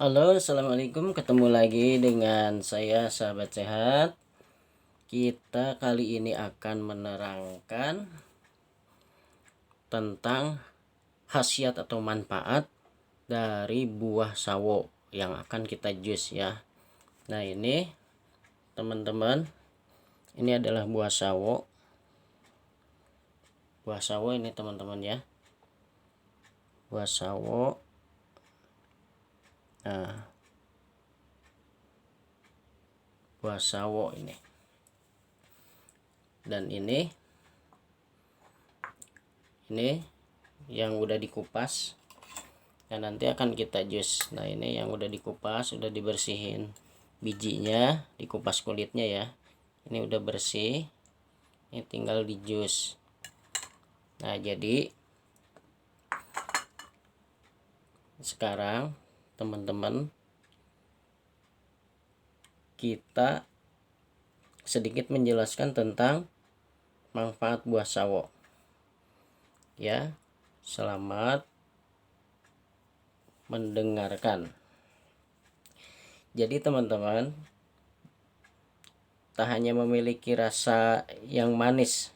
Halo, assalamualaikum. Ketemu lagi dengan saya, sahabat sehat. Kita kali ini akan menerangkan tentang khasiat atau manfaat dari buah sawo yang akan kita jus ya. Nah, ini teman-teman, ini adalah buah sawo. Buah sawo ini teman-teman ya. Buah sawo. Nah, buah sawo ini. Dan ini yang udah dikupas. Nah, nanti akan kita jus. Nah, ini yang udah dikupas, udah dibersihin bijinya, dikupas kulitnya ya. Ini udah bersih. Ini tinggal di jus. Nah, jadi sekarang teman-teman, kita sedikit menjelaskan tentang manfaat buah sawo. Ya, selamat mendengarkan. Jadi teman-teman, tak hanya memiliki rasa yang manis,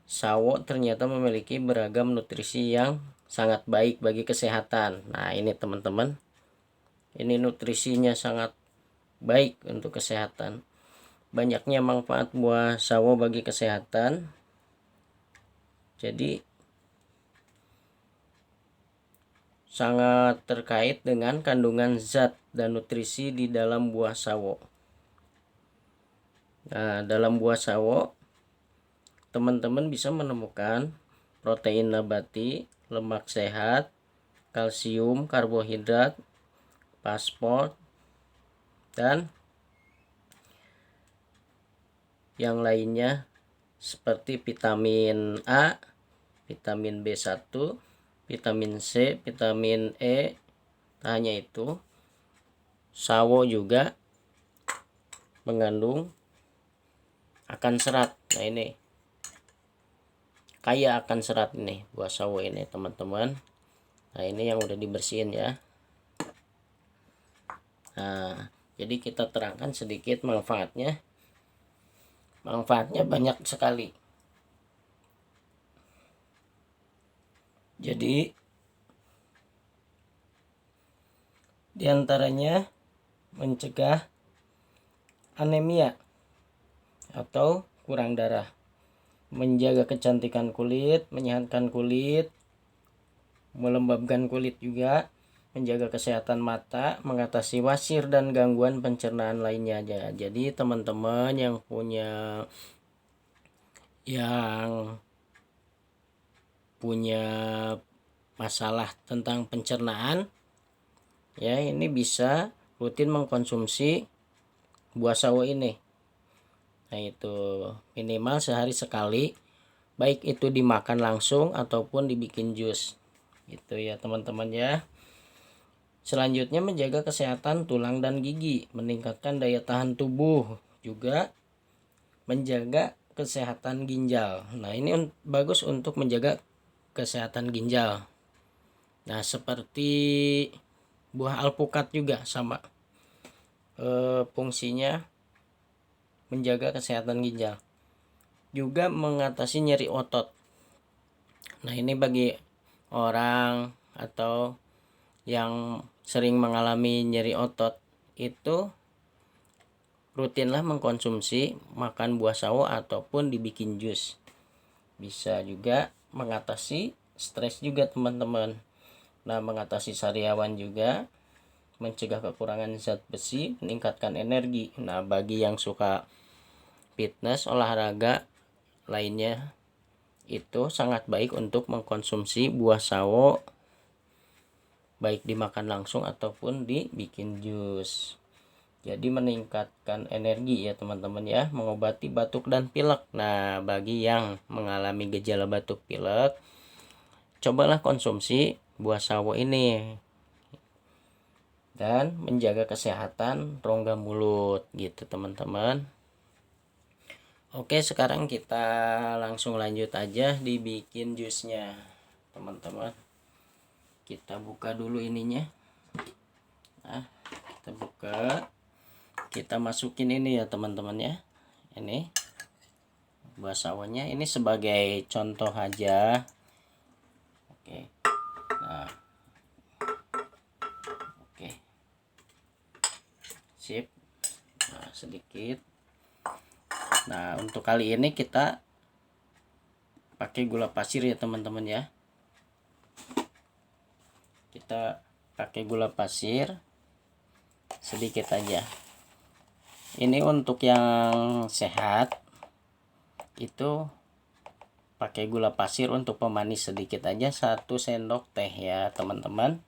sawo ternyata memiliki beragam nutrisi yang sangat baik bagi kesehatan. Nah, ini teman-teman, ini nutrisinya sangat baik untuk kesehatan. Banyaknya manfaat buah sawo bagi kesehatan. Jadi sangat terkait dengan kandungan zat dan nutrisi di dalam buah sawo. Nah, dalam buah sawo teman-teman bisa menemukan protein nabati, lemak sehat, kalsium, karbohidrat, fosfor, dan yang lainnya seperti vitamin A, vitamin B1, vitamin C, vitamin E. Tak hanya itu, sawo juga mengandung akan serat. Nah, ini kaya akan serat ini buah sawo ini teman-teman. Nah, ini yang udah dibersihin ya. Nah, jadi kita terangkan sedikit manfaatnya. Manfaatnya banyak sekali. Jadi diantaranya mencegah anemia atau kurang darah, menjaga kecantikan kulit, menyehatkan kulit, melembabkan kulit juga, menjaga kesehatan mata, mengatasi wasir dan gangguan pencernaan lainnya aja. Jadi teman-teman yang punya masalah tentang pencernaan ya, ini bisa rutin mengkonsumsi buah sawo ini. Nah, itu minimal sehari sekali, baik itu dimakan langsung ataupun dibikin jus gitu ya teman-teman ya. Selanjutnya menjaga kesehatan tulang dan gigi, meningkatkan daya tahan tubuh, juga menjaga kesehatan ginjal. Nah, ini bagus untuk menjaga kesehatan ginjal. Nah, seperti buah alpukat juga sama fungsinya menjaga kesehatan ginjal, juga mengatasi nyeri otot. Nah, ini bagi orang atau yang sering mengalami nyeri otot, itu rutinlah mengkonsumsi makan buah sawo ataupun dibikin jus. Bisa juga mengatasi stres juga teman-teman. Nah, mengatasi sariawan juga, mencegah kekurangan zat besi, meningkatkan energi. Nah, bagi yang suka fitness, olahraga lainnya, itu sangat baik untuk mengkonsumsi buah sawo, baik dimakan langsung ataupun dibikin jus. Jadi meningkatkan energi ya teman-teman ya, mengobati batuk dan pilek. Nah, bagi yang mengalami gejala batuk pilek, cobalah konsumsi buah sawo ini dan menjaga kesehatan rongga mulut gitu teman-teman. Oke, sekarang kita langsung lanjut aja dibikin jusnya teman-teman. Kita buka dulu ininya. Nah, kita buka, kita masukin ini ya teman-teman ya. Ini buah sawonya, ini sebagai contoh aja. Oke. Nah, oke, sip. Nah, sedikit. Nah, untuk kali ini kita pakai gula pasir ya teman-teman ya. Kita pakai gula pasir sedikit aja. Ini untuk yang sehat itu pakai gula pasir untuk pemanis sedikit aja, 1 sendok teh ya teman-teman.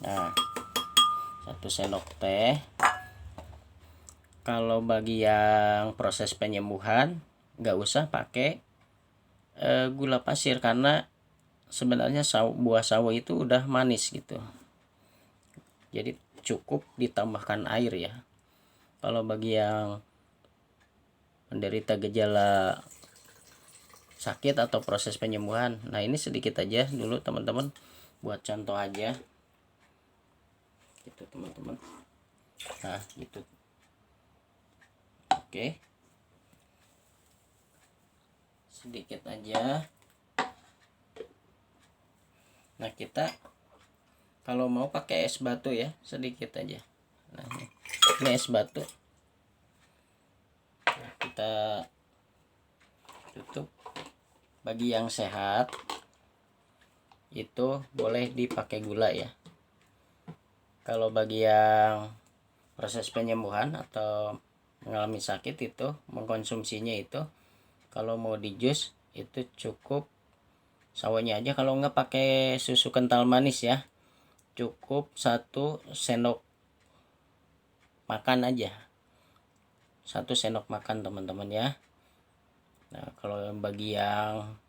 Nah, 1 sendok teh. Kalau bagi yang proses penyembuhan nggak usah pakai gula pasir, karena sebenarnya buah sawo itu udah manis gitu, jadi cukup ditambahkan air ya. Kalau bagi yang menderita gejala sakit atau proses penyembuhan, nah ini sedikit aja dulu teman-teman, buat contoh aja gitu teman-teman. Nah gitu, oke, sedikit aja. Nah, kita kalau mau pakai es batu ya, sedikit aja. Nah, ini es batu. Nah, kita tutup. Bagi yang sehat itu boleh dipakai gula ya. Kalau bagi yang proses penyembuhan atau mengalami sakit itu mengkonsumsinya itu, kalau mau di jus itu cukup sawonya aja. Kalau nggak pakai susu kental manis ya, cukup 1 sendok makan aja, 1 sendok makan teman-teman ya. Nah, kalau bagi yang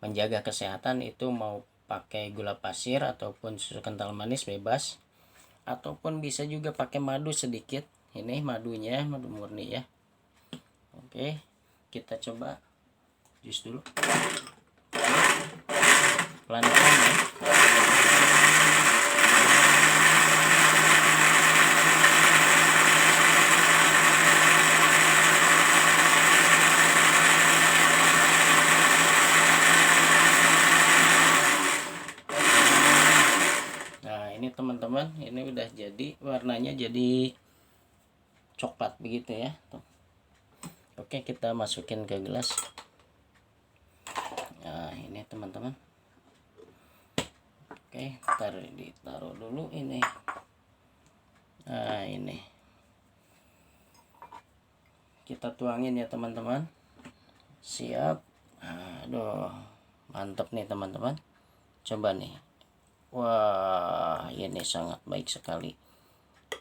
menjaga kesehatan itu mau pakai gula pasir ataupun susu kental manis bebas, ataupun bisa juga pakai madu sedikit. Ini madunya, madu murni ya. Oke, kita coba jus dulu, pelan-pelan ya. Nah, ini teman-teman, ini udah jadi, warnanya jadi coklat begitu ya. Oke, kita masukin ke gelas. Nah, ini teman-teman. Oke, ditaruh dulu ini. Nah, ini kita tuangin ya teman-teman. Siap. Aduh, mantap nih teman-teman. Coba nih. Wah, ini sangat baik sekali.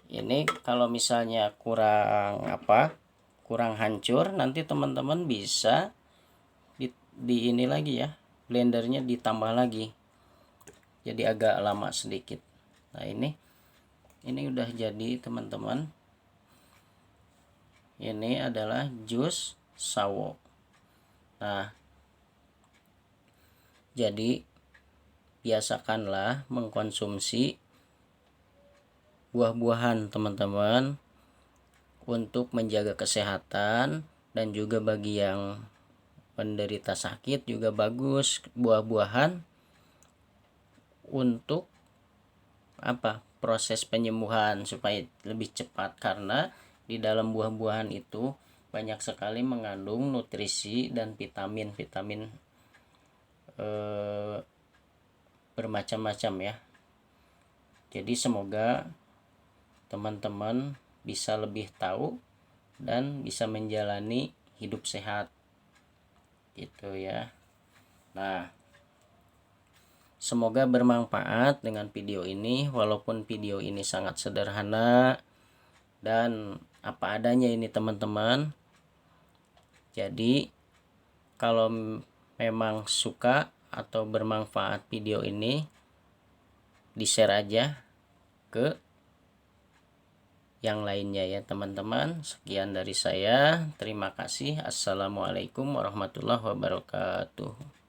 Ini kalau misalnya kurang hancur, nanti teman-teman bisa di ini lagi ya, blendernya ditambah lagi, jadi agak lama sedikit. Nah, ini udah jadi teman-teman. Ini adalah jus sawo. Nah, jadi biasakanlah mengkonsumsi buah-buahan teman-teman untuk menjaga kesehatan, dan juga bagi yang penderita sakit juga bagus buah-buahan untuk proses penyembuhan supaya lebih cepat, karena di dalam buah-buahan itu banyak sekali mengandung nutrisi dan vitamin bermacam-macam ya. Jadi semoga teman-teman bisa lebih tahu dan bisa menjalani hidup sehat gitu ya. Nah, semoga bermanfaat dengan video ini, walaupun video ini sangat sederhana dan apa adanya ini teman-teman. Jadi kalau memang suka atau bermanfaat video ini, di-share aja ke yang lainnya ya teman-teman. Sekian dari saya, terima kasih. Assalamualaikum warahmatullahi wabarakatuh.